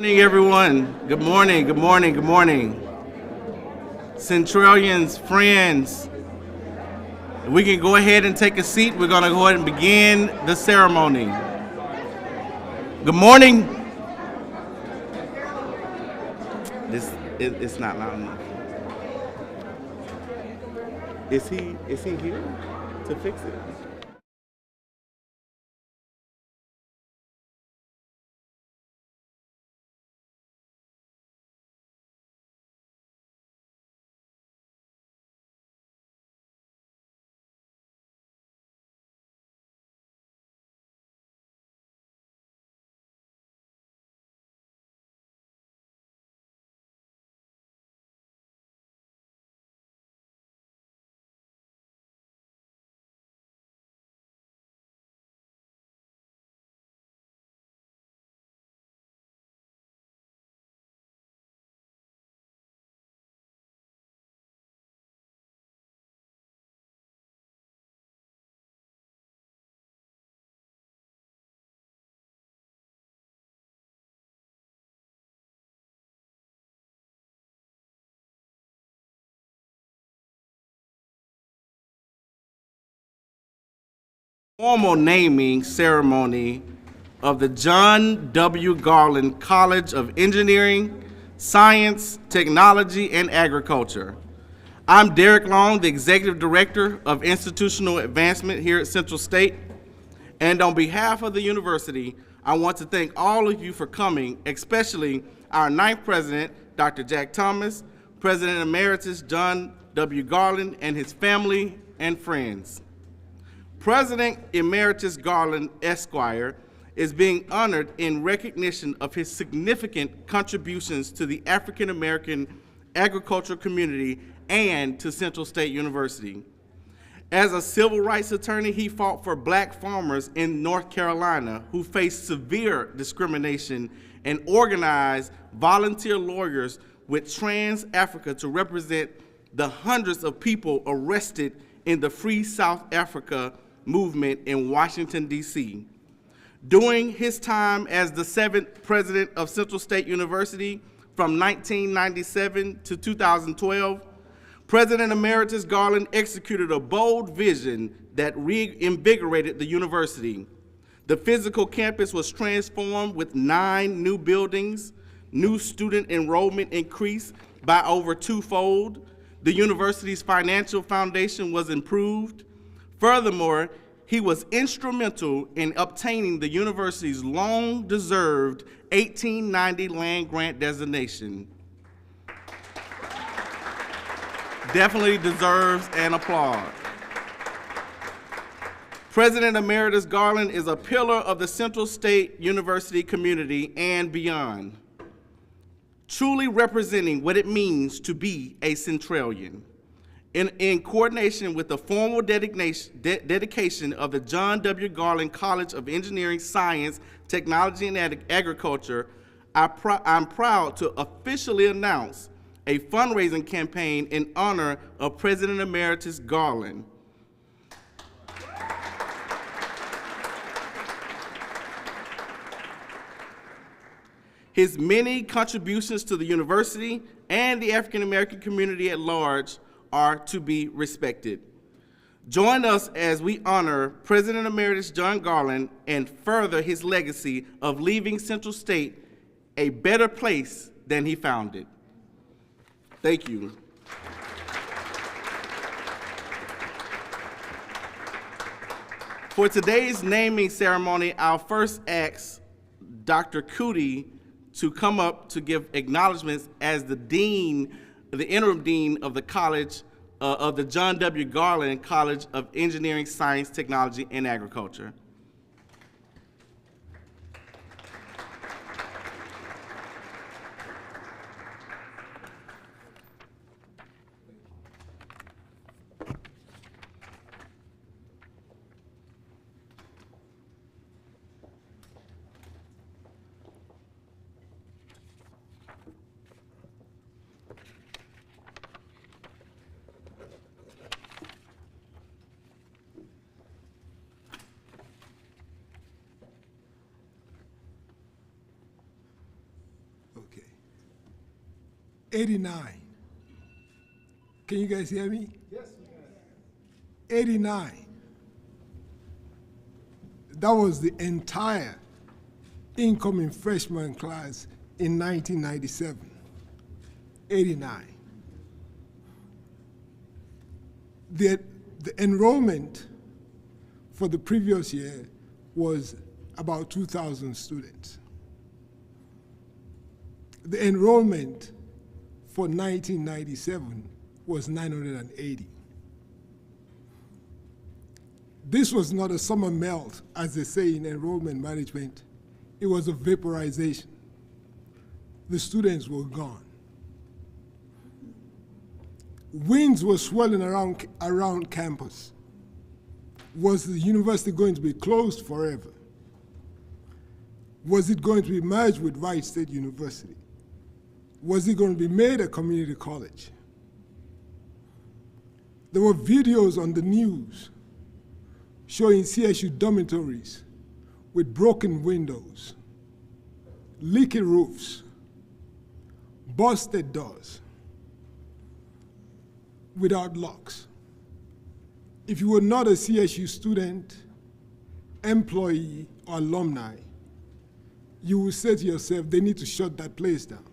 Good morning, everyone. Good morning, good morning, good morning. Centralians, friends, we can go ahead and take a seat. We're going to go ahead and begin the ceremony. Good morning. It's not loud enough. Is he here to fix it? Formal naming ceremony of the John W Garland College of Engineering, Science, Technology, and Agriculture. I'm Derek Long, the Executive Director of Institutional Advancement here at Central State. And on behalf of the university, I want to thank all of you for coming, especially our ninth president, Dr. Jack Thomas, President Emeritus John W Garland, and his family and friends. President Emeritus Garland, Esquire, is being honored in recognition of his significant contributions to the African American agricultural community and to Central State University. As a civil rights attorney, he fought for black farmers in North Carolina who faced severe discrimination and organized volunteer lawyers with Trans Africa to represent the hundreds of people arrested in the Free South Africa movement in Washington, D.C. During his time as the 7th president of Central State University from 1997 to 2012, President Emeritus Garland executed a bold vision that reinvigorated the university. The physical campus was transformed with 9 new buildings, new student enrollment increased by over twofold, the university's financial foundation was improved. Furthermore, he was instrumental in obtaining the university's long-deserved 1890 land grant designation. Definitely deserves an applaud. President Emeritus Garland is a pillar of the Central State University community and beyond, truly representing what it means to be a Centralian. In coordination with the formal dedication of the John W. Garland College of Engineering, Science, Technology, and Agriculture, I'm proud to officially announce a fundraising campaign in honor of President Emeritus Garland. His many contributions to the university and the African American community at large are to be respected. Join us as we honor President Emeritus John Garland and further his legacy of leaving Central State a better place than he found it. Thank you. For today's naming ceremony, I'll first ask Dr. Cootie to come up to give acknowledgments as the dean, the interim dean of the college, of the John W. Garland College of Engineering, Science, Technology, and Agriculture. '89. Can you guys hear me? Yes, we can. '89. That was the entire incoming freshman class in 1997. '89. The enrollment for the previous year was about 2,000 students. The enrollment for 1997 was 980. This was not a summer melt, as they say in enrollment management. It was a vaporization. The students were gone. Winds were swirling around campus. Was the university going to be closed forever? Was it going to be merged with Wright State University? Was it going to be made a community college? There were videos on the news showing CSU dormitories with broken windows, leaky roofs, busted doors, without locks. If you were not a CSU student, employee, or alumni, you would say to yourself, they need to shut that place down.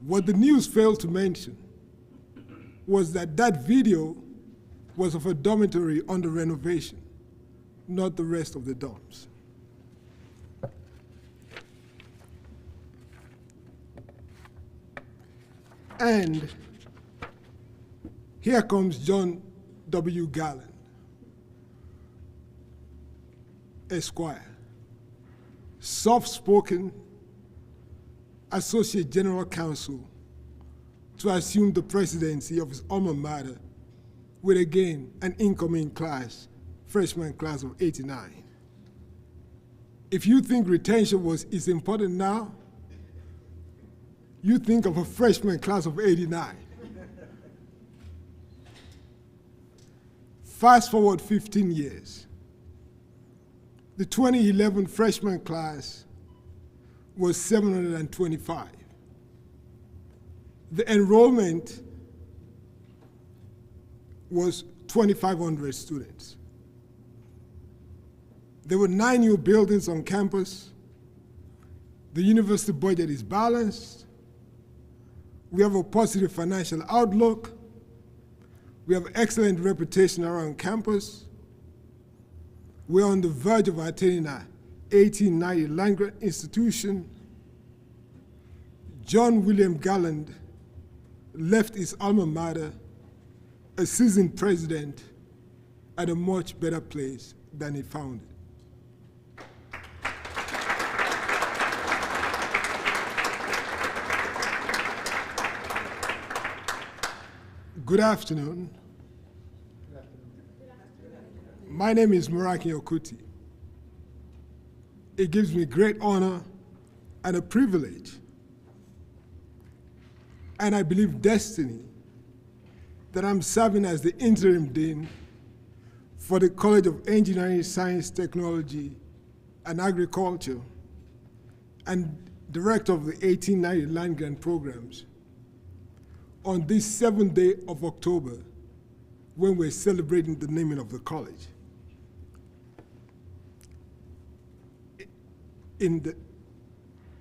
What the news failed to mention was that that video was of a dormitory under renovation, not the rest of the dorms. And here comes John W. Garland, Esquire, soft-spoken Associate General Counsel to assume the presidency of his alma mater with, again, an incoming class, freshman class of '89. If you think retention is important now, you think of a freshman class of '89. Fast forward 15 years. The 2011 freshman class was 725. The enrollment was 2,500 students. There were 9 new buildings on campus. The university budget is balanced. We have a positive financial outlook. We have excellent reputation around campus. We're on the verge of attaining a 1890 land grant institution. John W Garland left his alma mater a seasoned president at a much better place than he found it. Good afternoon. My name is Muraki Okuti. It gives me great honor and a privilege, and I believe destiny, that I'm serving as the interim dean for the College of Engineering, Science, Technology, and Agriculture, and director of the 1890 land grant programs on this 7th day of October, when we're celebrating the naming of the college.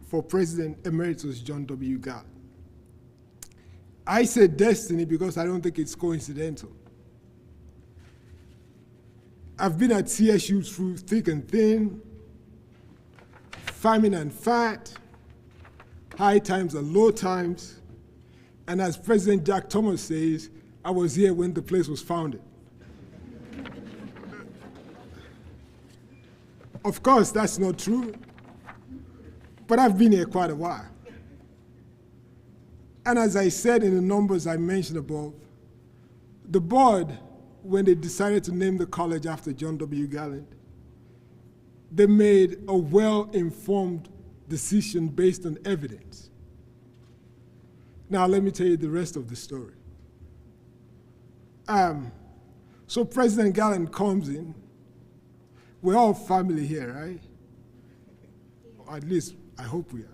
For President Emeritus John W. Garland. I say destiny because I don't think it's coincidental. I've been at CSU through thick and thin, famine and fat, high times and low times, and as President Jack Thomas says, I was here when the place was founded. Of course, that's not true, but I've been here quite a while. And as I said in the numbers I mentioned above, the board, when they decided to name the college after John W. Garland, they made a well-informed decision based on evidence. Now let me tell you the rest of the story. So President Garland comes in. We're all family here, right? Or at least I hope we are.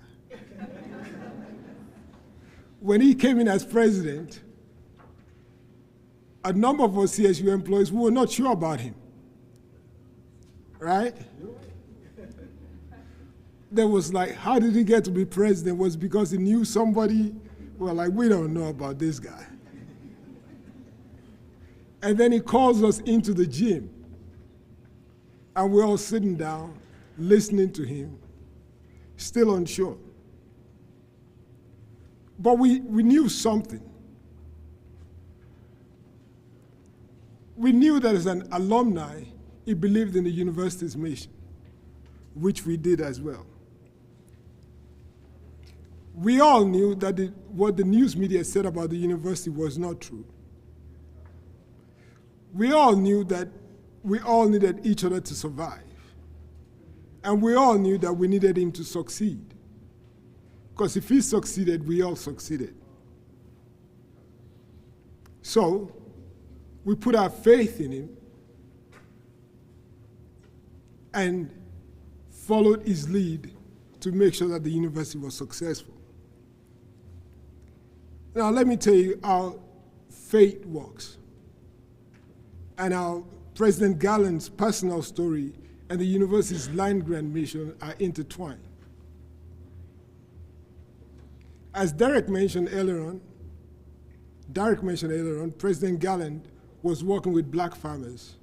when he came in as president, a number of our CSU employees were not sure about him, right? There was like, how did he get to be president? Was it because he knew somebody? Well, like, we don't know about this guy. And then he calls us into the gym, and we're all sitting down, listening to him, still unsure. But we knew something. We knew that as an alumni, he believed in the university's mission, which we did as well. We all knew that what the news media said about the university was not true. We all knew that we all needed each other to survive. And we all knew that we needed him to succeed. Because if he succeeded, we all succeeded. So, we put our faith in him and followed his lead to make sure that the university was successful. Now, let me tell you how fate works and how President Garland's personal story and the university's land grant mission are intertwined. As Derek mentioned earlier on, President Garland was working with black farmers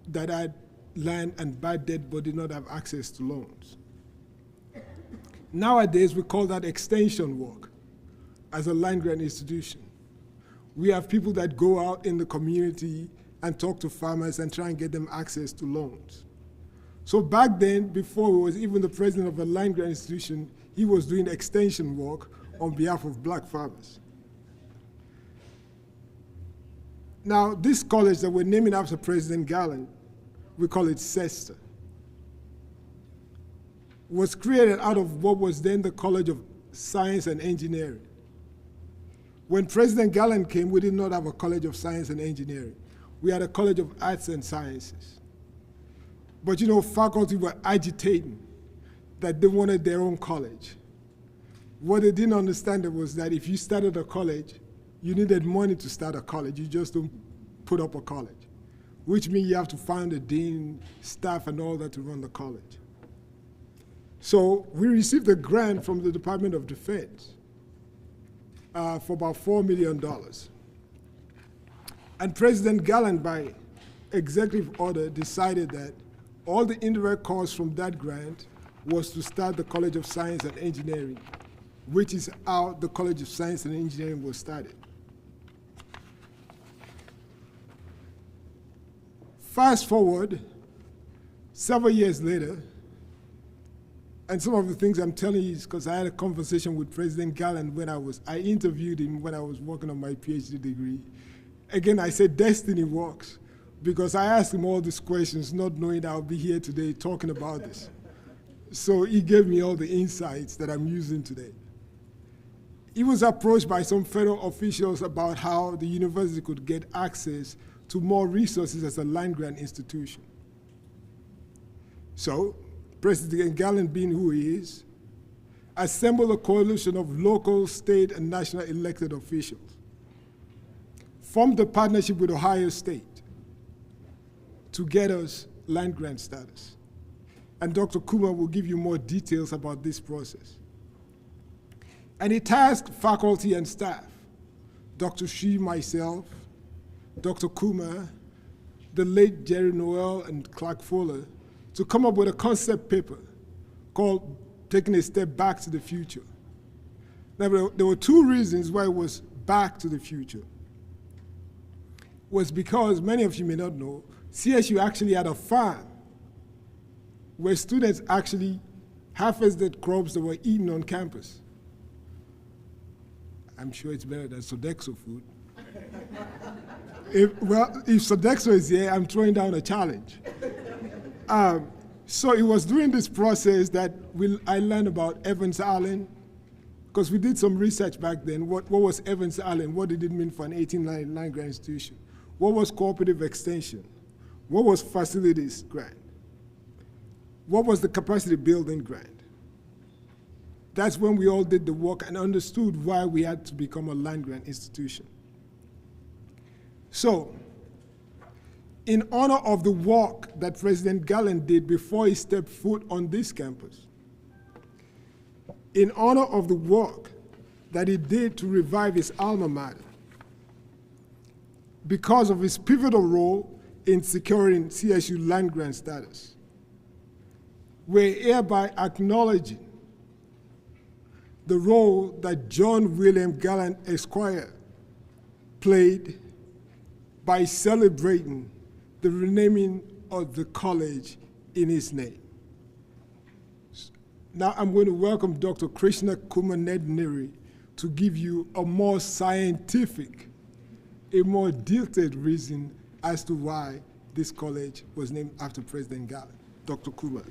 that had land and bad debt but did not have access to loans. Nowadays, we call that extension work as a land grant institution. We have people that go out in the community and talk to farmers and try and get them access to loans. So back then, before he was even the president of a land grant institution, he was doing extension work on behalf of black farmers. Now, this college that we're naming after President Garland, we call it CSU, was created out of what was then the College of Science and Engineering. When President Garland came, we did not have a College of Science and Engineering. We had a College of Arts and Sciences. But you know, faculty were agitating that they wanted their own college. What they didn't understand was that if you started a college, you needed money to start a college. You just don't put up a college, which means you have to find a dean, staff, and all that to run the college. So we received a grant from the Department of Defense for about $4 million. And President Garland, by executive order, decided that all the indirect costs from that grant was to start the College of Science and Engineering, which is how the College of Science and Engineering was started. Fast forward several years later, and some of the things I'm telling you is because I had a conversation with President Garland when I interviewed him when I was working on my PhD degree. Again, I said destiny works because I asked him all these questions not knowing I'll be here today talking about this. So he gave me all the insights that I'm using today. He was approached by some federal officials about how the university could get access to more resources as a land grant institution. So, President Garland, being who he is, assembled a coalition of local, state, and national elected officials, formed a partnership with Ohio State to get us land grant status. And Dr. Kuma will give you more details about this process. And he tasked faculty and staff, Dr. Shi, myself, Dr. Kuma, the late Jerry Noel, and Clark Fuller, to come up with a concept paper called Taking a Step Back to the Future. Now, there were two reasons why it was back to the future. Was because, many of you may not know, CSU actually had a farm where students actually harvested crops that were eaten on campus. I'm sure it's better than Sodexo food. If Sodexo is here, I'm throwing down a challenge. So it was during this process that I learned about Evans Island, because we did some research back then. What was Evans Island? What did it mean for an 1899 grant institution? What was cooperative extension? What was facilities grant? What was the capacity building grant? That's when we all did the work and understood why we had to become a land-grant institution. So, in honor of the work that President Garland did before he stepped foot on this campus, in honor of the work that he did to revive his alma mater, because of his pivotal role in securing CSU land-grant status, we're hereby acknowledging the role that John William Garland Esquire played by celebrating the renaming of the college in his name. Now I'm going to welcome Dr. Krishna Kumanedniri to give you a more scientific, a more detailed reason as to why this college was named after President Garland. Dr. Kumar.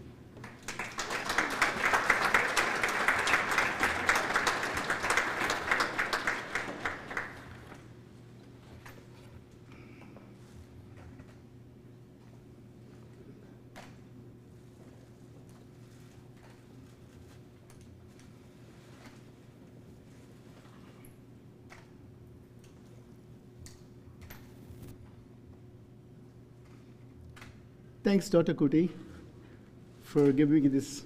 Thanks, Dr. Kuti, for giving me this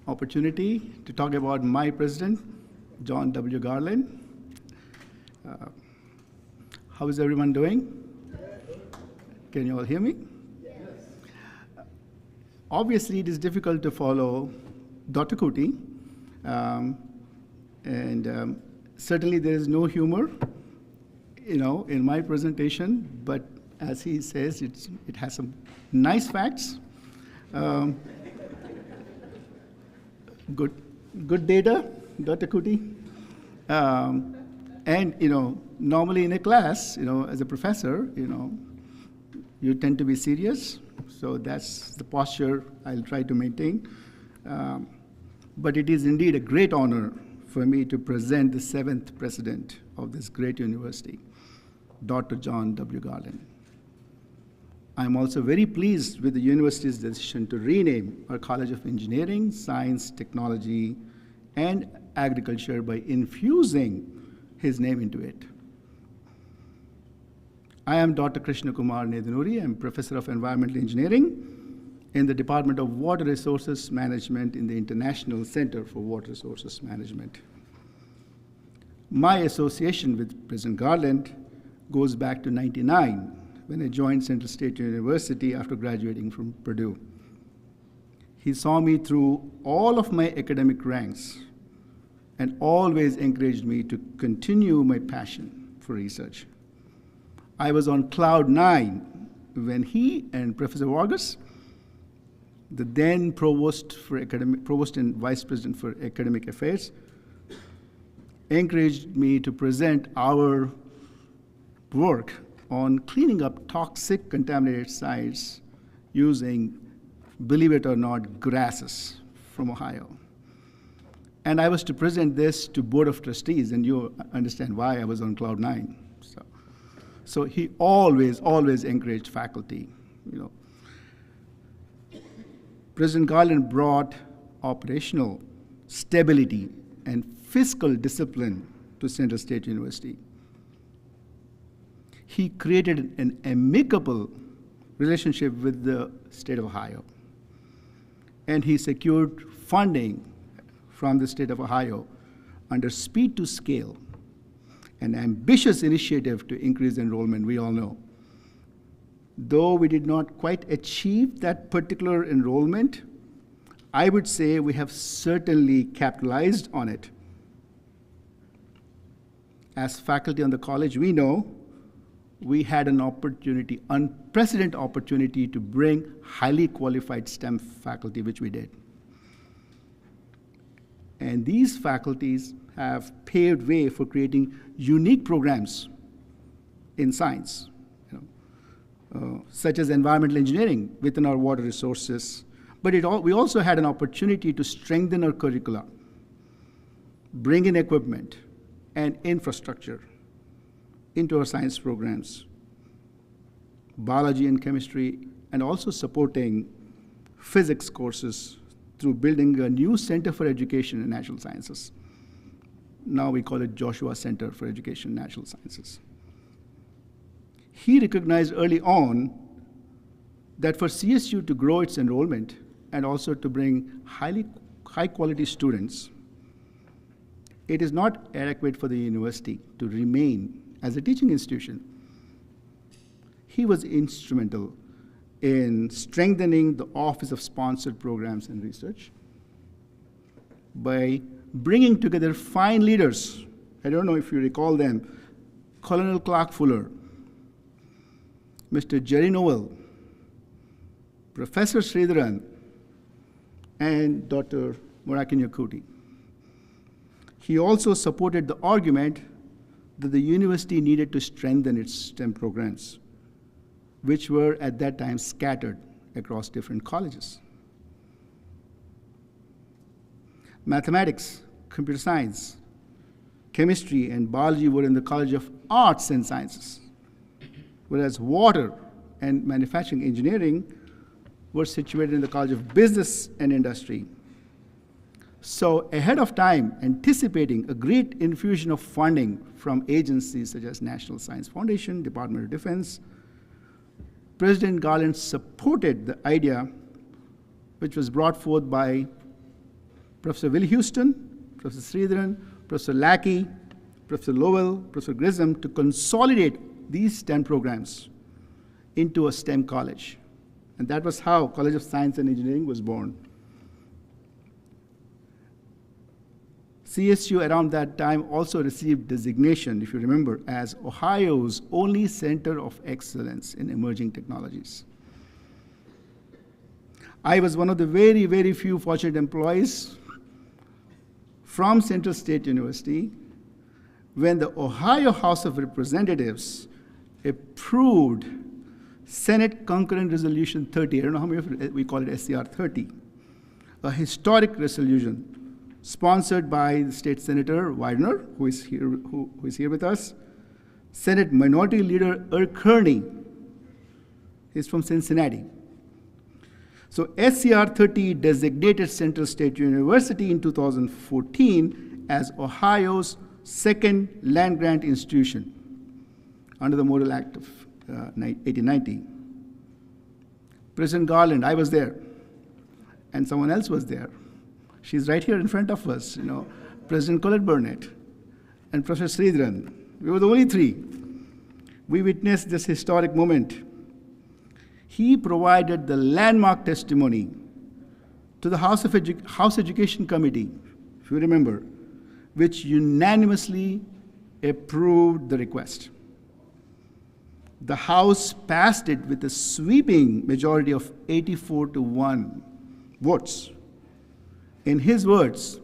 opportunity to talk about my president, John W. Garland. How is everyone doing? Can you all hear me? Yes. Obviously, it is difficult to follow Dr. Kuti, and certainly there is no humor, in my presentation, but as he says, it has some nice facts, good data, Dr. Kuti, and normally in a class, as a professor, you tend to be serious, so that's the posture I'll try to maintain. But it is indeed a great honor for me to present the 7th president of this great university, Dr. John W. Garland. I'm also very pleased with the university's decision to rename our College of Engineering, Science, Technology, and Agriculture by infusing his name into it. I am Dr. Krishna Kumar Nedunuri. I'm Professor of Environmental Engineering in the Department of Water Resources Management in the International Center for Water Resources Management. My association with President Garland goes back to '99, when I joined Central State University after graduating from Purdue. He saw me through all of my academic ranks and always encouraged me to continue my passion for research. I was on cloud 9 when he and Professor Vargas, the then provost and vice president for academic affairs, encouraged me to present our work on cleaning up toxic contaminated sites using, believe it or not, grasses from Ohio. And I was to present this to Board of Trustees, and you understand why I was on cloud 9. So he always encouraged faculty. President Garland brought operational stability and fiscal discipline to Central State University. He created an amicable relationship with the state of Ohio. And he secured funding from the state of Ohio under Speed to Scale, an ambitious initiative to increase enrollment, we all know. Though we did not quite achieve that particular enrollment, I would say we have certainly capitalized on it. As faculty on the college, we know we had an opportunity, unprecedented opportunity, to bring highly qualified STEM faculty, which we did. And these faculties have paved way for creating unique programs in science, such as environmental engineering within our water resources. But we also had an opportunity to strengthen our curricula, bring in equipment and infrastructure into our science programs, biology and chemistry, and also supporting physics courses through building a new Center for Education in Natural Sciences. Now we call it Joshua Center for Education in Natural Sciences. He recognized early on that for CSU to grow its enrollment and also to bring high quality students, it is not adequate for the university to remain as a teaching institution. He was instrumental in strengthening the Office of Sponsored Programs and Research by bringing together fine leaders. I don't know if you recall them: Colonel Clark Fuller, Mr. Jerry Noel, Professor Sridharan, and Dr. Murakin Yakuti. He also supported the argument that the university needed to strengthen its STEM programs, which were at that time scattered across different colleges. Mathematics, computer science, chemistry, and biology were in the College of Arts and Sciences, whereas water and manufacturing engineering were situated in the College of Business and Industry. So ahead of time, anticipating a great infusion of funding from agencies such as National Science Foundation, Department of Defense, President Garland supported the idea which was brought forth by Professor Will Houston, Professor Sridharan, Professor Lackey, Professor Lowell, Professor Grissom, to consolidate these STEM programs into a STEM college. And that was how College of Science and Engineering was born. CSU around that time also received designation, if you remember, as Ohio's only center of excellence in emerging technologies. I was one of the very, very few fortunate employees from Central State University when the Ohio House of Representatives approved Senate Concurrent Resolution 30. I don't know how many of you, we call it SCR 30, a historic resolution sponsored by the State Senator Widener, who is here with us, Senate Minority Leader Earl Kearney. He's from Cincinnati. So SCR 30 designated Central State University in 2014 as Ohio's second land-grant institution under the Model Act of 1890. President Garland, I was there, and someone else was there. She's right here in front of us, President Colette Burnett and Professor Sridharan. We were the only three. We witnessed this historic moment. He provided the landmark testimony to the House Education Committee, if you remember, which unanimously approved the request. The House passed it with a sweeping majority of 84-1 votes. In his words,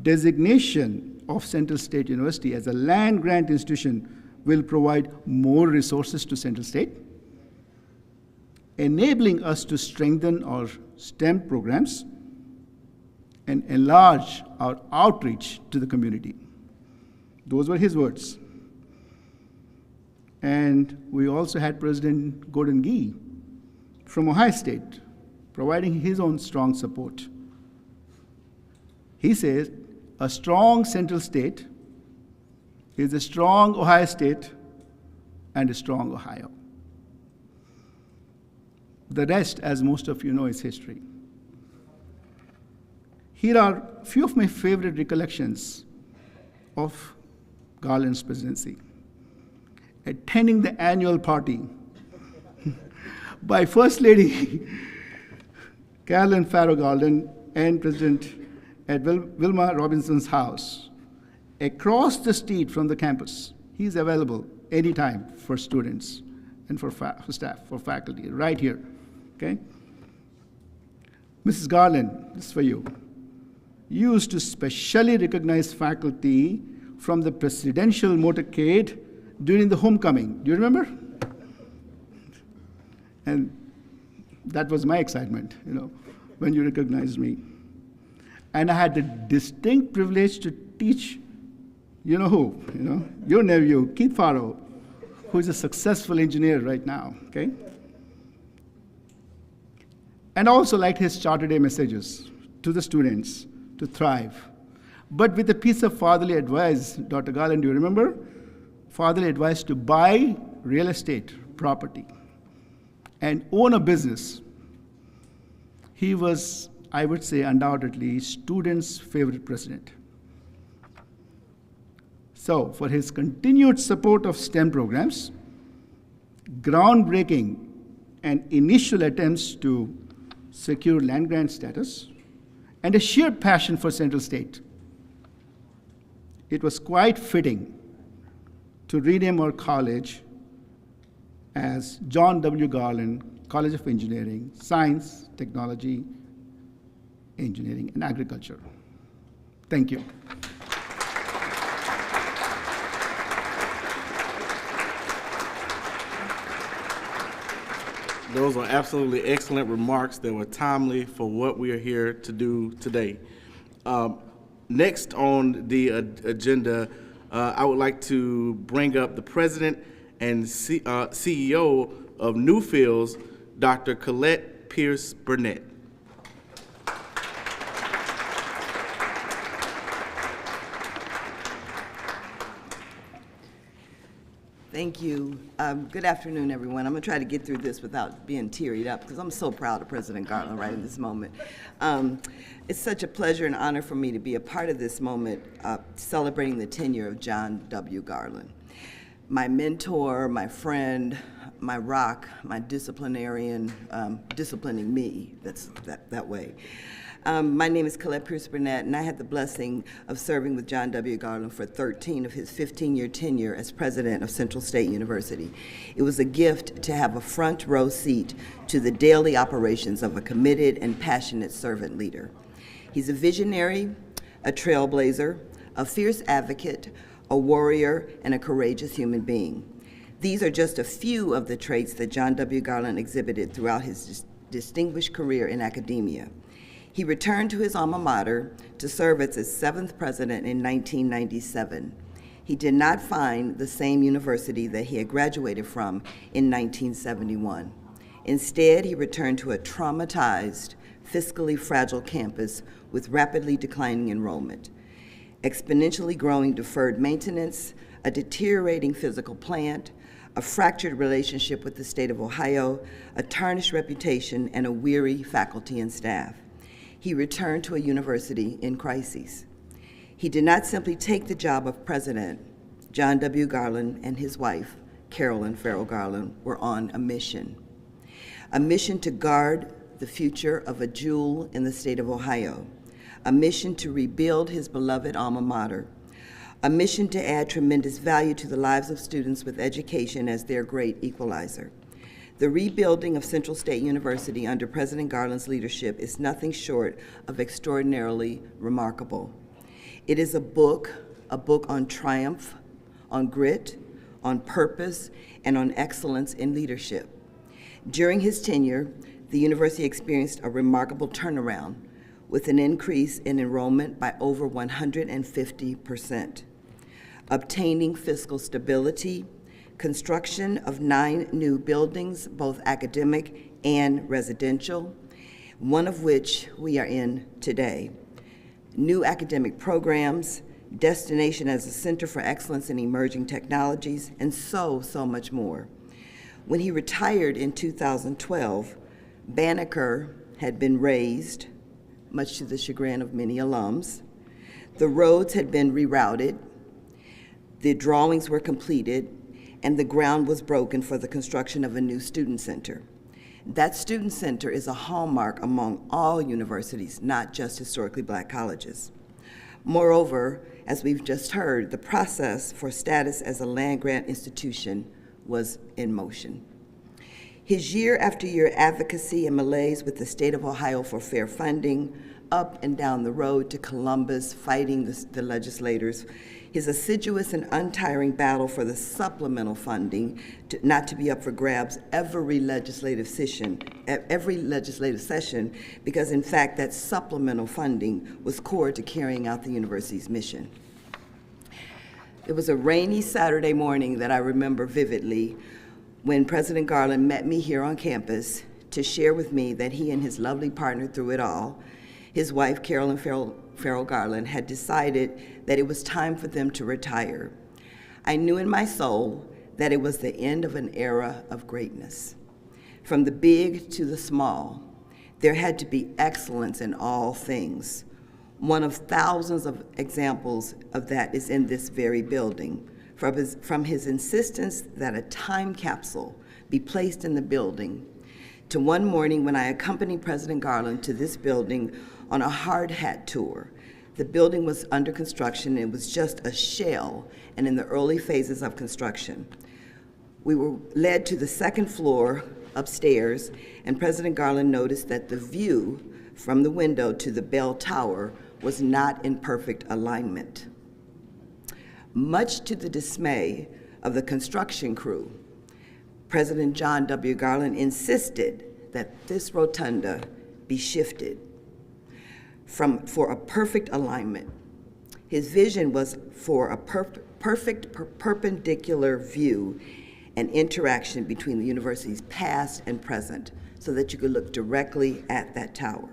designation of Central State University as a land-grant institution will provide more resources to Central State, enabling us to strengthen our STEM programs and enlarge our outreach to the community. Those were his words. And we also had President Gordon Gee from Ohio State providing his own strong support. He says, a strong Central State is a strong Ohio State and a strong Ohio. The rest, as most of you know, is history. Here are a few of my favorite recollections of Garland's presidency. Attending the annual party by First Lady Carolyn Farrow Garland and President at Wilma Robinson's house, across the street from the campus. He's available anytime for students and for staff, for faculty, right here, okay? Mrs. Garland, this is for you. Used to specially recognize faculty from the presidential motorcade during the homecoming. Do you remember? And that was my excitement, when you recognized me. And I had the distinct privilege to teach, your nephew, Keith Farrow, who is a successful engineer right now, okay? and also liked his Charter Day messages to the students to thrive. But with a piece of fatherly advice, Dr. Garland, do you remember? Fatherly advice to buy real estate property and own a business. He was, I would say, undoubtedly students' favorite president. So, for his continued support of STEM programs, groundbreaking and initial attempts to secure land grant status, and a sheer passion for Central State, it was quite fitting to rename our college as John W. Garland College of Engineering, Science, Technology, Engineering, and Agriculture. Thank you. Those are absolutely excellent remarks that were timely for what we are here to do today. Next on the agenda, I would like to bring up the president and CEO of Newfields, Dr. Colette Pierce Burnett. Thank you. Good afternoon, everyone. I'm going to try to get through this without being tearied up because I'm so proud of President Garland right in this moment. It's such a pleasure and honor for me to be a part of this moment celebrating the tenure of John W. Garland. My mentor, my friend, my rock, my disciplinarian, disciplining me, that's that way. My name is Colette Pierce Burnett, and I had the blessing of serving with John W. Garland for 13 of his 15-year tenure as president of Central State University. It was a gift to have a front row seat to the daily operations of a committed and passionate servant leader. He's a visionary, a trailblazer, a fierce advocate, a warrior, and a courageous human being. These are just a few of the traits that John W. Garland exhibited throughout his distinguished career in academia. He returned to his alma mater to serve as its 7th president in 1997. He did not find the same university that he had graduated from in 1971. Instead, he returned to a traumatized, fiscally fragile campus with rapidly declining enrollment, exponentially growing deferred maintenance, a deteriorating physical plant, a fractured relationship with the state of Ohio, a tarnished reputation, and a weary faculty and staff. He returned to a university in crises. He did not simply take the job of president. John W. Garland and his wife, Carolyn Farrell Garland, were on a mission to guard the future of a jewel in the state of Ohio, a mission to rebuild his beloved alma mater, a mission to add tremendous value to the lives of students with education as their great equalizer. The rebuilding of Central State University under President Garland's leadership is nothing short of extraordinarily remarkable. It is a book on triumph, on grit, on purpose, and on excellence in leadership. During his tenure, the university experienced a remarkable turnaround with an increase in enrollment by over 150%, obtaining fiscal stability, construction of 9 new buildings, both academic and residential, one of which we are in today. New academic programs, destination as a center for excellence in emerging technologies, and so much more. When he retired in 2012, Banneker had been raised, much to the chagrin of many alums. The roads had been rerouted, the drawings were completed, and the ground was broken for the construction of a new student center. That student center is a hallmark among all universities, not just historically black colleges. Moreover, as we've just heard, the process for status as a land-grant institution was in motion. His year-after-year advocacy and malaise with the state of Ohio for fair funding, up and down the road to Columbus, fighting the legislators, his assiduous and untiring battle for the supplemental funding not to be up for grabs every legislative session, because in fact that supplemental funding was core to carrying out the university's mission. It was a rainy Saturday morning that I remember vividly when President Garland met me here on campus to share with me that he and his lovely partner through it all, his wife, Carolyn Farrell Garland, had decided that it was time for them to retire. I knew in my soul that it was the end of an era of greatness. From the big to the small, there had to be excellence in all things. One of thousands of examples of that is in this very building. From his insistence that a time capsule be placed in the building, to one morning when I accompanied President Garland to this building on a hard hat tour. The building was under construction. It was just a shell and in the early phases of construction. We were led to the second floor upstairs, and President Garland noticed that the view from the window to the bell tower was not in perfect alignment. Much to the dismay of the construction crew, President John W. Garland insisted that this rotunda be shifted for a perfect alignment. His vision was for a perfect perpendicular view and interaction between the university's past and present so that you could look directly at that tower.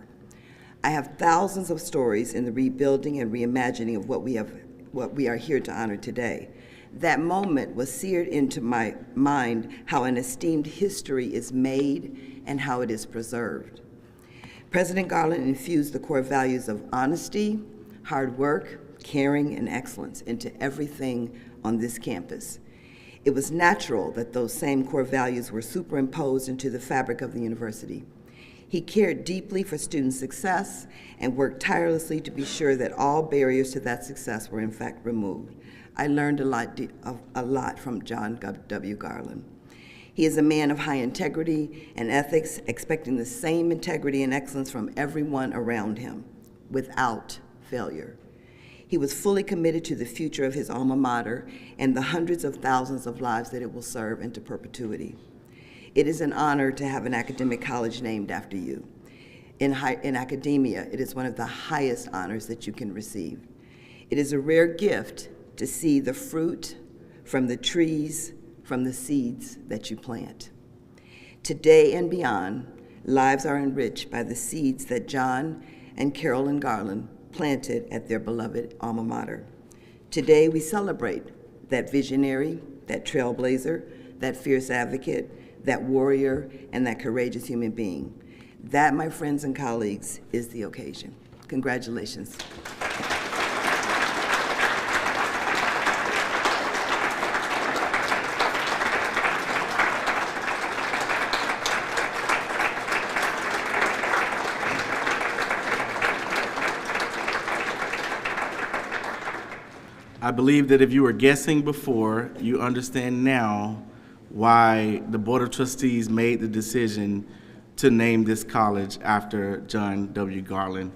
I have thousands of stories in the rebuilding and reimagining of what we are here to honor today. That moment was seared into my mind how an esteemed history is made and how it is preserved. President Garland infused the core values of honesty, hard work, caring, and excellence into everything on this campus. It was natural that those same core values were superimposed into the fabric of the university. He cared deeply for student success and worked tirelessly to be sure that all barriers to that success were in fact removed. I learned a lot from John W. Garland. He is a man of high integrity and ethics, expecting the same integrity and excellence from everyone around him, without failure. He was fully committed to the future of his alma mater and the hundreds of thousands of lives that it will serve into perpetuity. It is an honor to have an academic college named after you. In academia, it is one of the highest honors that you can receive. It is a rare gift to see the fruit from the trees, from the seeds that you plant. Today and beyond, lives are enriched by the seeds that John and Carolyn Garland planted at their beloved alma mater. Today we celebrate that visionary, that trailblazer, that fierce advocate, that warrior, and that courageous human being. That, my friends and colleagues, is the occasion. Congratulations. I believe that if you were guessing before, you understand now why the Board of Trustees made the decision to name this college after John W. Garland.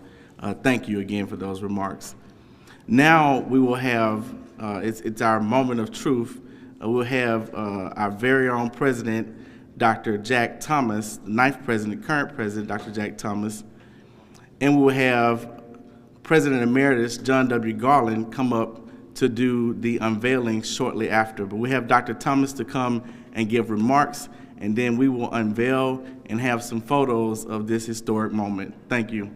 Thank you again for those remarks. Now we will have, it's our moment of truth. We'll have our very own president, Dr. Jack Thomas, the ninth president, current president, Dr. Jack Thomas, and we will have President Emeritus John W. Garland come up to do the unveiling shortly after. But we have Dr. Thomas to come and give remarks, and then we will unveil and have some photos of this historic moment. Thank you.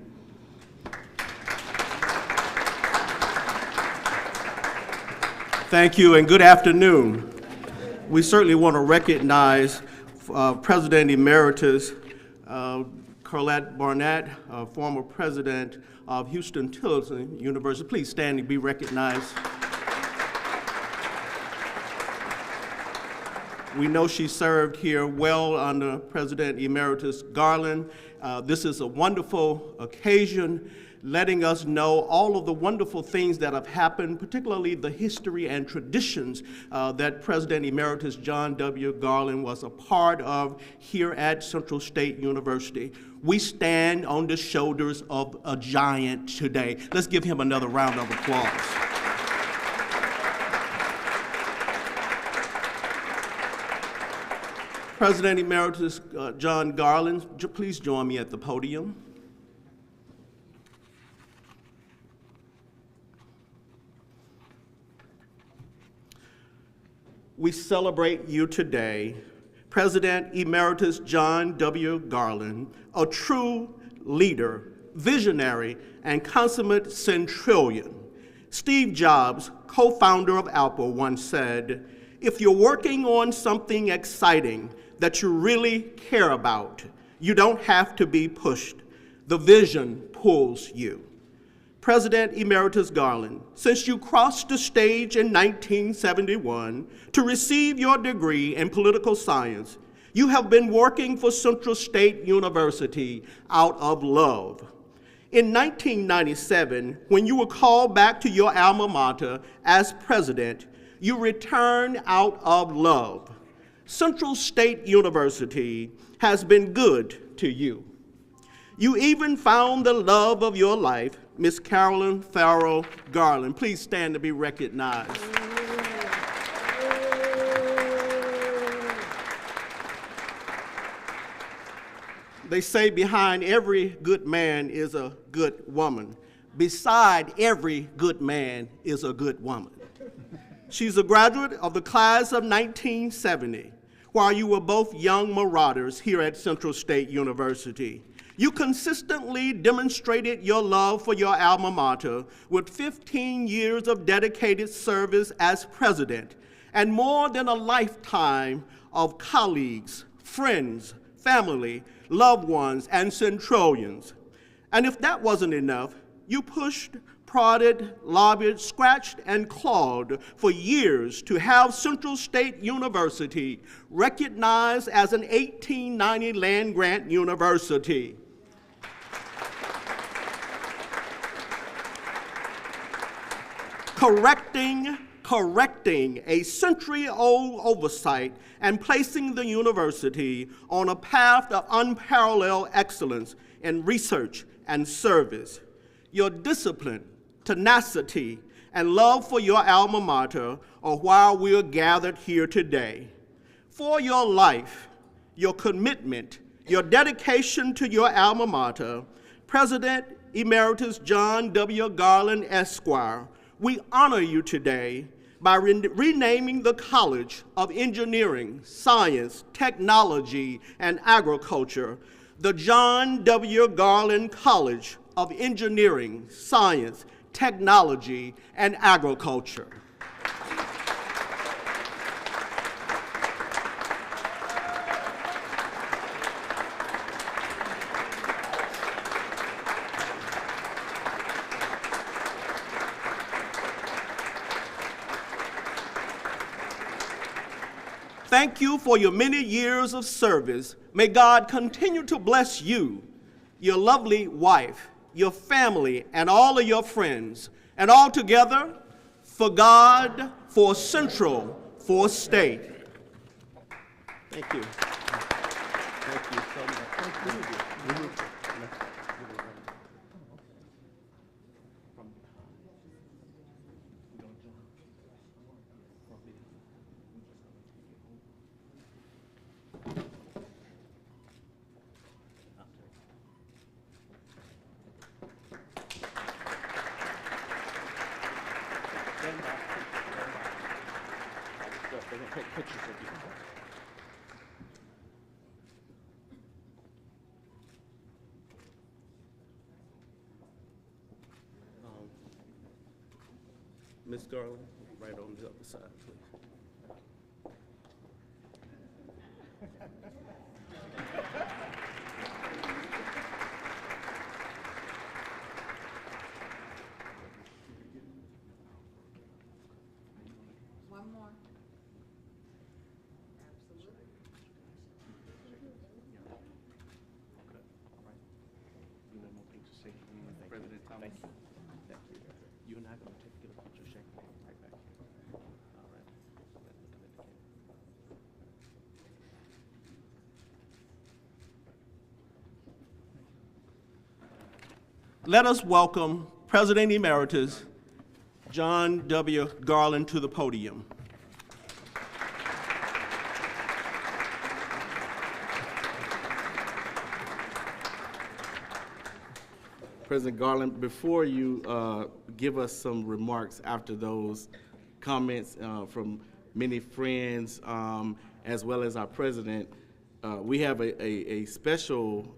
Thank you, and good afternoon. We certainly want to recognize President Emeritus Carlette Barnett, former president of Houston-Tillotson University. Please stand and be recognized. We know she served here well under President Emeritus Garland. This is a wonderful occasion, letting us know all of the wonderful things that have happened, particularly the history and traditions that President Emeritus John W. Garland was a part of here at Central State University. We stand on the shoulders of a giant today. Let's give him another round of applause. President Emeritus John Garland, please join me at the podium. We celebrate you today, President Emeritus John W. Garland, a true leader, visionary, and consummate centurion. Steve Jobs, co-founder of Apple, once said, "If you're working on something exciting that you really care about, you don't have to be pushed. The vision pulls you." President Emeritus Garland, since you crossed the stage in 1971 to receive your degree in political science, you have been working for Central State University out of love. In 1997, when you were called back to your alma mater as president, you returned out of love. Central State University has been good to you. You even found the love of your life, Miss Carolyn Farrell Garland. Please stand to be recognized. They say behind every good man is a good woman. Beside every good man is a good woman. She's a graduate of the class of 1970, while you were both young marauders here at Central State University. You consistently demonstrated your love for your alma mater with 15 years of dedicated service as president and more than a lifetime of colleagues, friends, family, loved ones, and centurions. And if that wasn't enough, you pushed, prodded, lobbied, scratched, and clawed for years to have Central State University recognized as an 1890 land-grant university. Correcting a century-old oversight and placing the university on a path of unparalleled excellence in research and service. Your discipline, tenacity, and love for your alma mater are why we are gathered here today. For your life, your commitment, your dedication to your alma mater, President Emeritus John W. Garland, Esquire, we honor you today by renaming the College of Engineering, Science, Technology, and Agriculture the John W. Garland College of Engineering, Science, Technology, and Agriculture. Thank you for your many years of service. May God continue to bless you, your lovely wife, your family, and all of your friends, and all together, for God, for Central, for State. Thank you. Thank you so much. Thank you. Take pictures of you. Ms. Garland, right on the other side, please. One more. President Thomas. Thank you. Thank you. You and I are going to get a picture, shake hands right back here. All right. Let us welcome President Emeritus John W. Garland to the podium. President Garland, before you give us some remarks after those comments from many friends as well as our president, we have a special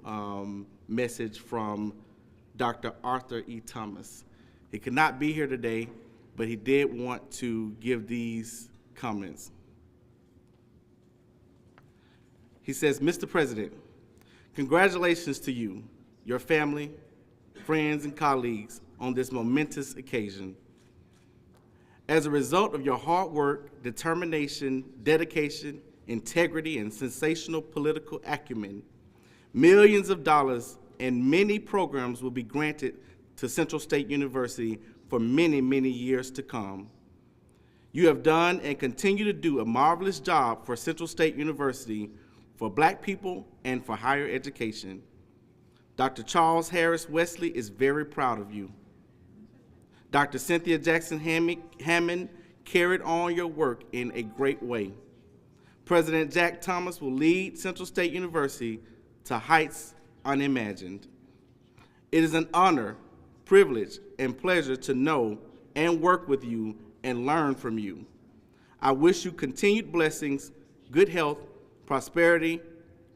message from Dr. Arthur E. Thomas. He could not be here today, but he did want to give these comments. He says, Mr. President, congratulations to you, your family, friends, and colleagues on this momentous occasion. As a result of your hard work, determination, dedication, integrity, and sensational political acumen, millions of dollars and many programs will be granted to Central State University for many, many years to come. You have done and continue to do a marvelous job for Central State University, for Black people, and for higher education. Dr. Charles Harris Wesley is very proud of you. Dr. Cynthia Jackson Hammond carried on your work in a great way. President Jack Thomas will lead Central State University to heights unimagined. It is an honor, privilege, and pleasure to know and work with you and learn from you. I wish you continued blessings, good health, prosperity,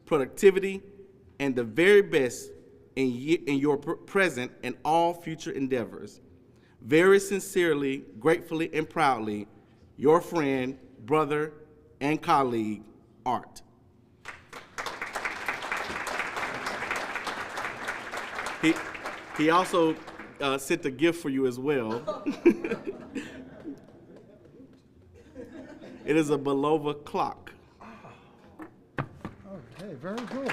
productivity, and the very best in your present and all future endeavors. Very sincerely, gratefully, and proudly, your friend, brother, and colleague, Art. He also sent a gift for you as well. It is a Belova clock. Okay, very good.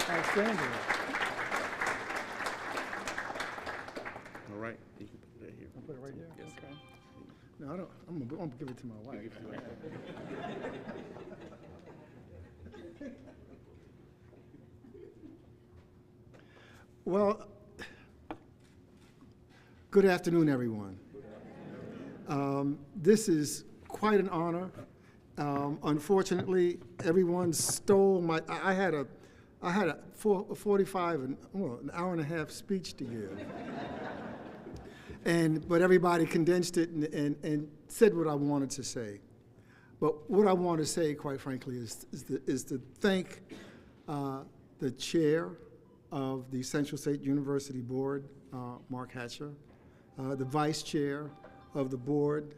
Outstanding. All right, you can put that here. I'll put it right here? Yes, sir. Okay. No, I don't, I'm gonna give it to my wife. Well, good afternoon, everyone. This is quite an honor. Unfortunately, everyone stole my, I had a 45, an hour and a half speech to give. But everybody condensed it and said what I wanted to say. But what I want to say, quite frankly, is to thank the chair of the Central State University Board, Mark Hatcher, the vice chair of the board,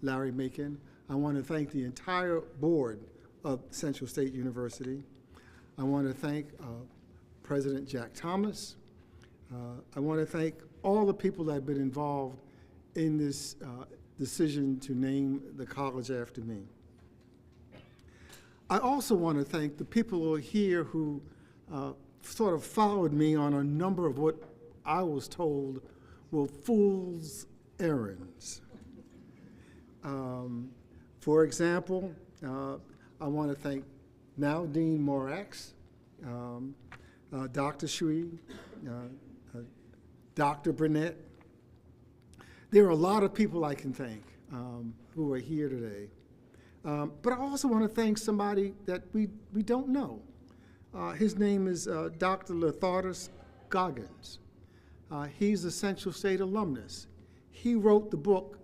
Larry Macon. I want to thank the entire board of Central State University. I want to thank President Jack Thomas. I want to thank all the people that have been involved in this decision to name the college after me. I also want to thank the people who are here who sort of followed me on a number of what I was told were fool's errands. For example, I want to thank now Dean Morax, Dr. Shui, Dr. Burnett. There are a lot of people I can thank who are here today. But I also want to thank somebody that we don't know. His name is Dr. Lathartis Goggins. He's a Central State alumnus. He wrote the book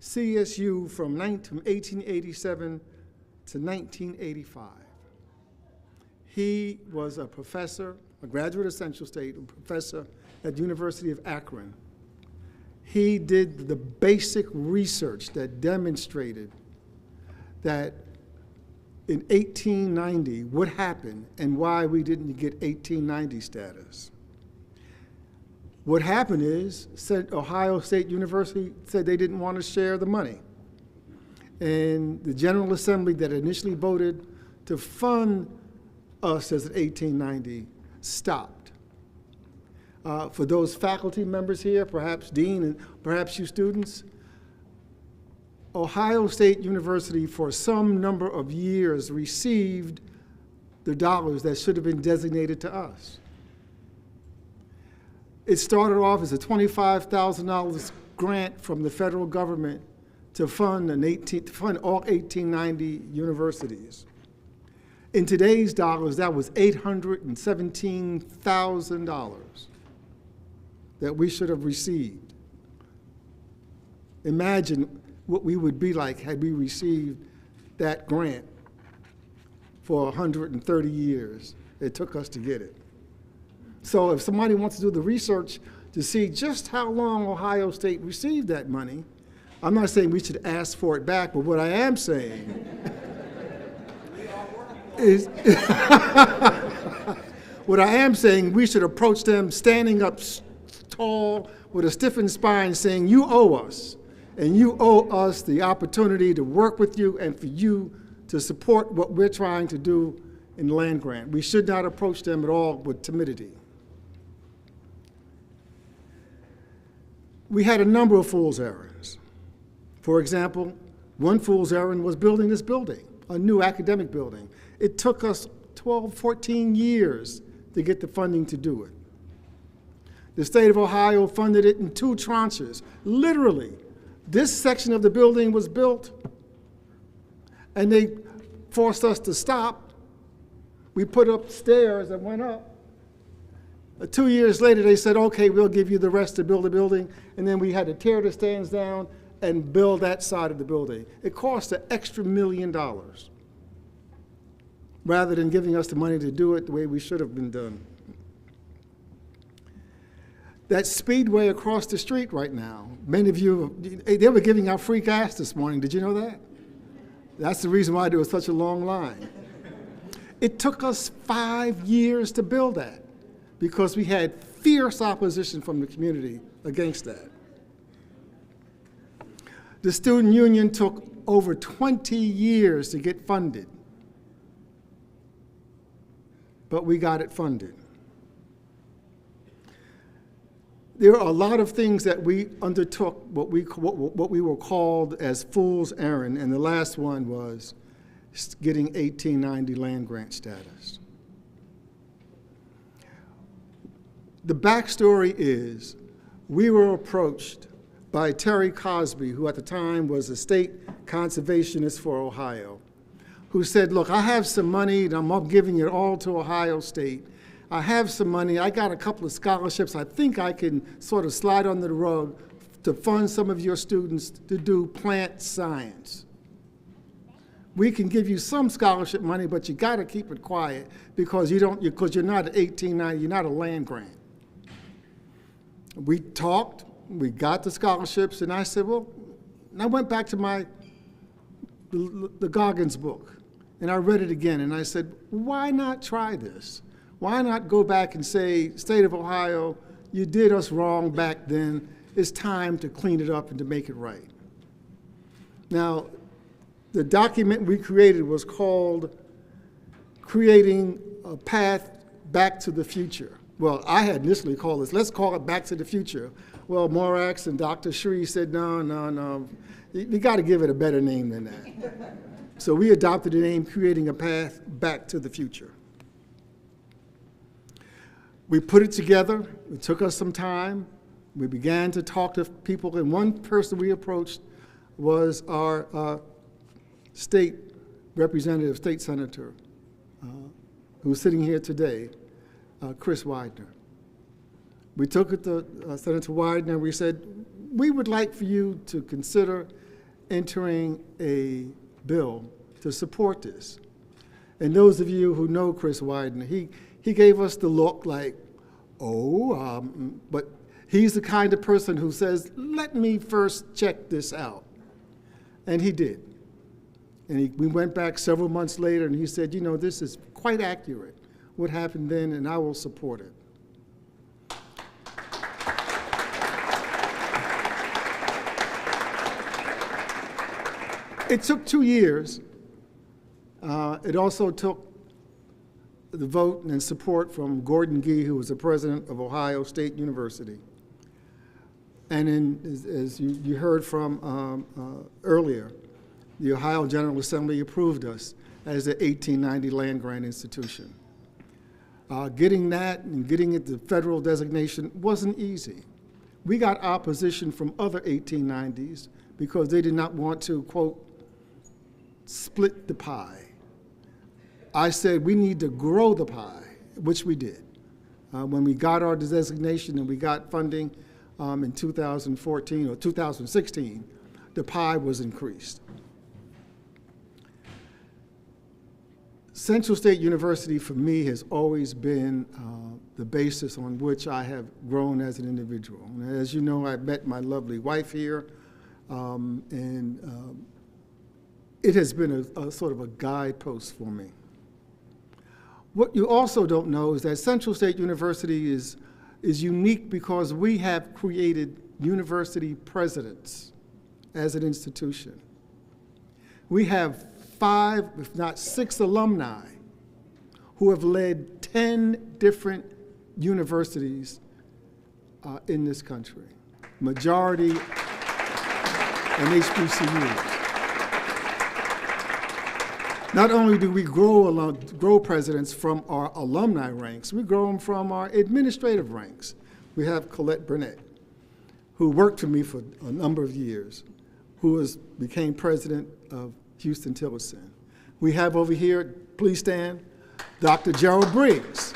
CSU from 1887 to 1985. He was a professor, a graduate of Central State, a professor at the University of Akron. He did the basic research that demonstrated that in 1890, what happened and why we didn't get 1890 status. What happened is, Ohio State University said they didn't want to share the money. And the General Assembly that initially voted to fund us as 1890 stopped. For those faculty members here, perhaps Dean and perhaps you students, Ohio State University for some number of years received the dollars that should have been designated to us. It started off as a $25,000 grant from the federal government to fund all 1890 universities. In today's dollars, that was $817,000 that we should have received. Imagine what we would be like had we received that grant for 130 years it took us to get it. So if somebody wants to do the research to see just how long Ohio State received that money, I'm not saying we should ask for it back, but what I am saying is, what I am saying, we should approach them standing up tall with a stiffened spine saying, you owe us, and you owe us the opportunity to work with you and for you to support what we're trying to do in the land grant. We should not approach them at all with timidity. We had a number of fool's errands. For example, one fool's errand was building this building, a new academic building. It took us 12, 14 years to get the funding to do it. The state of Ohio funded it in 2 tranches. Literally, this section of the building was built, and they forced us to stop. We put up stairs and went up. 2 years later, they said, okay, we'll give you the rest to build the building, and then we had to tear the stands down and build that side of the building. It cost an extra $1 million, rather than giving us the money to do it the way we should have been done. That speedway across the street right now, many of you, they were giving out free gas this morning. Did you know that? That's the reason why there was such a long line. It took us 5 years to build that because we had fierce opposition from the community against that. The student union took over 20 years to get funded, but we got it funded. There are a lot of things that we undertook, what we were called as fool's errand, and the last one was getting 1890 land grant status. The backstory is we were approached by Terry Cosby, who at the time was a state conservationist for Ohio, who said, look, I have some money and I'm giving it all to Ohio State. I have some money, I got a couple of scholarships. I think I can sort of slide under the rug to fund some of your students to do plant science. We can give you some scholarship money, but you gotta keep it quiet because you're not at 1890, you're not a land grant. We talked, we got the scholarships, and I said, well, and I went back to the Goggins book, and I read it again, and I said, why not try this? Why not go back and say, state of Ohio, you did us wrong back then. It's time to clean it up and to make it right. Now, the document we created was called Creating a Path Back to the Future. Well, I had initially called this, let's call it Back to the Future. Well, Morax and Dr. Shree said, no, you gotta give it a better name than that. So we adopted the name Creating a Path Back to the Future. We put it together, it took us some time. We began to talk to people, and one person we approached was our state representative, state senator, who's sitting here today, Chris Widener. We took it to Senator Widener, and we said, we would like for you to consider entering a bill to support this. And those of you who know Chris Widener, he gave us the look like, but he's the kind of person who says, let me first check this out. And he did. And we went back several months later and he said, you know, this is quite accurate, what happened then, and I will support it. It took 2 years. It also took the vote and support from Gordon Gee, who was the president of Ohio State University. And as you heard from earlier, the Ohio General Assembly approved us as the 1890 land grant institution. Getting that and getting it the federal designation wasn't easy. We got opposition from other 1890s because they did not want to, quote, split the pie. I said we need to grow the pie, which we did. When we got our designation and we got funding in 2014 or 2016, the pie was increased. Central State University for me has always been the basis on which I have grown as an individual. And as you know, I met my lovely wife here, and it has been a sort of a guidepost for me. What you also don't know is that Central State University is unique because we have created university presidents as an institution. We have 5, if not 6 alumni who have led 10 different universities in this country, majority and HBCUs. Not only do we grow presidents from our alumni ranks, we grow them from our administrative ranks. We have Colette Burnett, who worked for me for a number of years, who became president of Houston-Tillotson. We have over here, please stand, Dr. Gerald Briggs.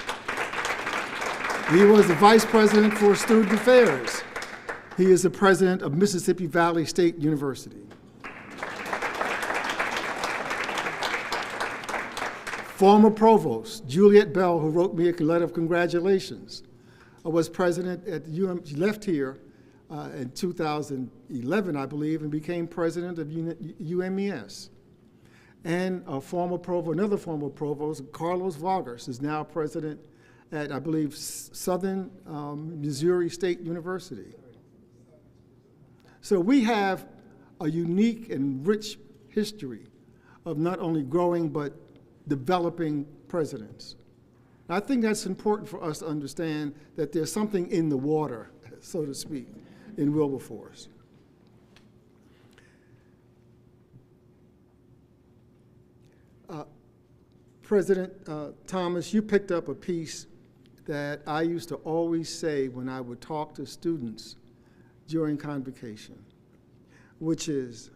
He was the vice president for student affairs. He is the president of Mississippi Valley State University. Former provost, Juliet Bell, who wrote me a letter of congratulations, was president at she left here in 2011, I believe, and became president of UMES. And another former provost, Carlos Vargas, is now president at, I believe, Southern Missouri State University. So we have a unique and rich history of not only growing, but developing presidents. I think that's important for us to understand that there's something in the water, so to speak, in Wilberforce. President Thomas, you picked up a piece that I used to always say when I would talk to students during convocation, which is,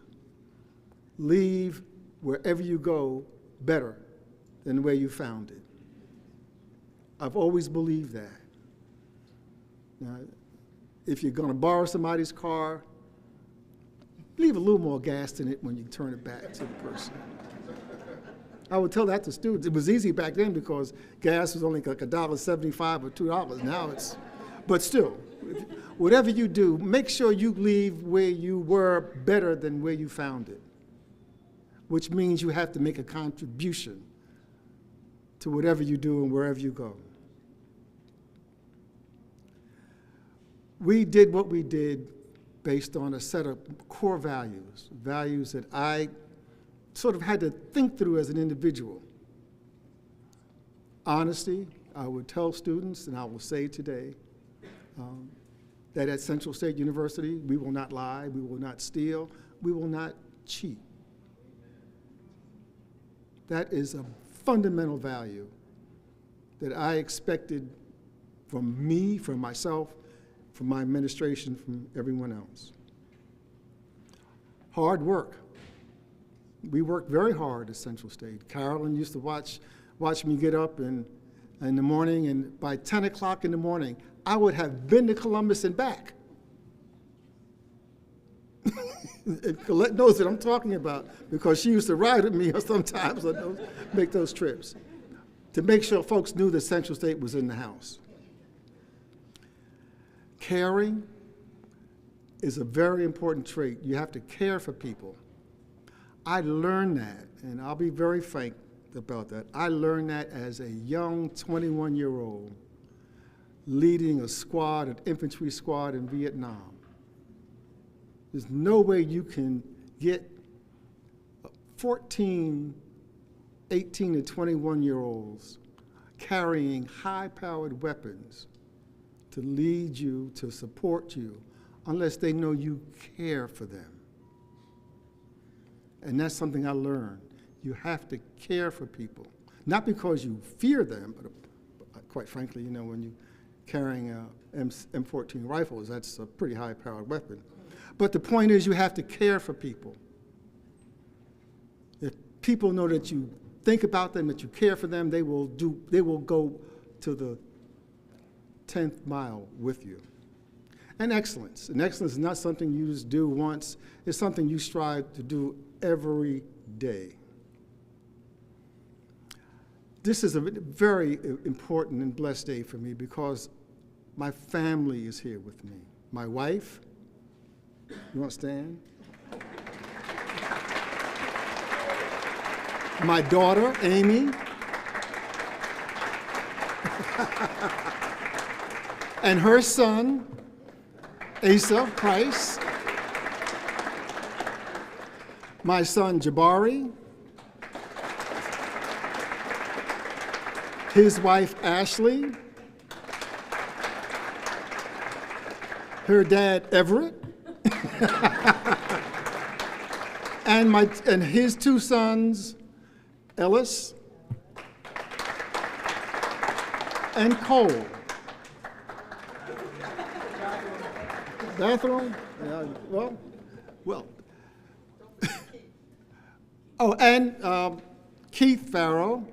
leave wherever you go better than where you found it. I've always believed that. Now, if you're going to borrow somebody's car, leave a little more gas in it when you turn it back to the person. I would tell that to students. It was easy back then because gas was only like $1.75 or $2. Now it's, but still, whatever you do, make sure you leave where you were better than where you found it, which means you have to make a contribution to whatever you do and wherever you go. We did what we did based on a set of core values, values that I sort of had to think through as an individual. Honesty, I would tell students, and I will say today, that at Central State University, we will not lie, we will not steal, we will not cheat. That is a fundamental value that I expected from me, from myself, from my administration, from everyone else. Hard work. We worked very hard at Central State. Carolyn used to watch me get up in the morning, and by 10 o'clock in the morning, I would have been to Columbus and back. And Colette knows what I'm talking about because she used to ride with me sometimes on make those trips to make sure folks knew that Central State was in the house. Caring is a very important trait. You have to care for people. I learned that, and I'll be very frank about that. I learned that as a young 21-year-old leading a squad, an infantry squad in Vietnam. There's no way you can get 14, 18 to 21-year-olds carrying high-powered weapons to lead you, to support you, unless they know you care for them. And that's something I learned. You have to care for people, not because you fear them, but quite frankly, you know, when you're carrying M14 rifles, that's a pretty high-powered weapon. But the point is, you have to care for people. If people know that you think about them, that you care for them, they will go to the 10th mile with you. And excellence. And excellence is not something you just do once. It's something you strive to do every day. This is a very important and blessed day for me because my family is here with me. My wife, you want to stand? My daughter, Amy, and her son, Asa Price, my son, Jabari, his wife, Ashley, her dad, Everett, and his two sons, Ellis and Cole. Bathroom? Yeah, well. Oh, and Keith Farrow,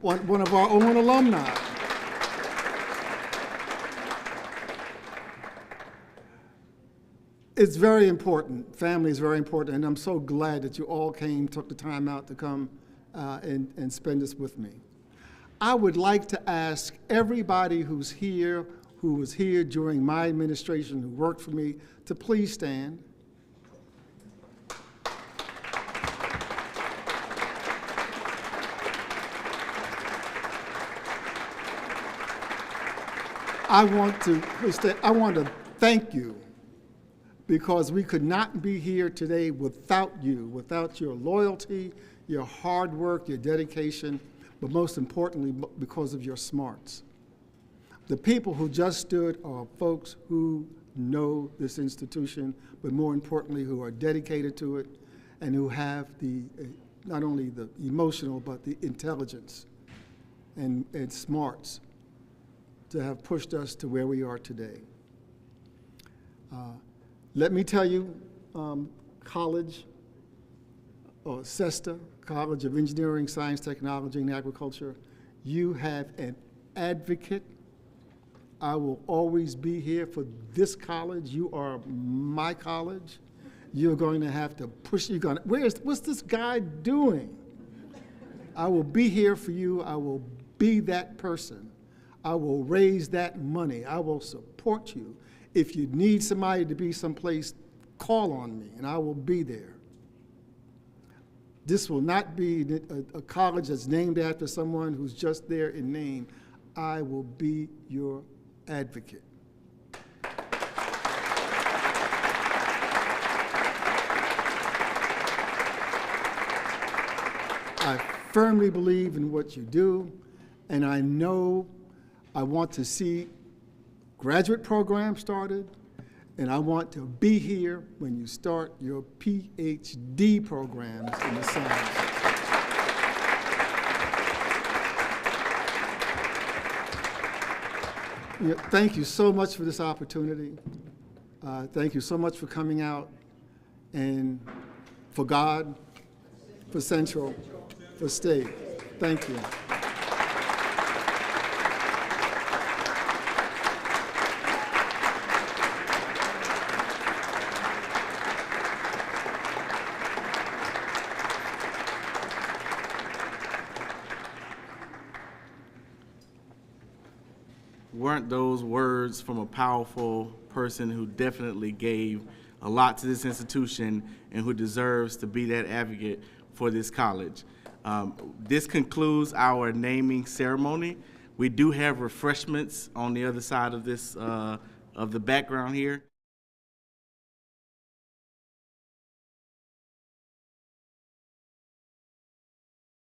one of our own alumni. It's very important. Family is very important, and I'm so glad that you all took the time out to come and spend this with me. I would like to ask everybody who was here during my administration, who worked for me, to please stand. I want to thank you, because we could not be here today without you, without your loyalty, your hard work, your dedication, but most importantly, because of your smarts. The people who just stood are folks who know this institution, but more importantly, who are dedicated to it and who have not only the emotional, but the intelligence and smarts to have pushed us to where we are today. Let me tell you, college, or CESTA, College of Engineering, Science, Technology, and Agriculture, you have an advocate. I will always be here for this college. You are my college. You're going to have to push, what's this guy doing? I will be here for you. I will be that person. I will raise that money. I will support you. If you need somebody to be someplace, call on me, and I will be there. This will not be a college that's named after someone who's just there in name. I will be your advocate. I firmly believe in what you do, and I know I want to see graduate programs started, and I want to be here when you start your PhD programs in the science. Thank you so much for this opportunity. Thank you so much for coming out, and for God, for Central, for State. Thank you. Weren't those words from a powerful person who definitely gave a lot to this institution and who deserves to be that advocate for this college? This concludes our naming ceremony. We do have refreshments on the other side of this, of the background here.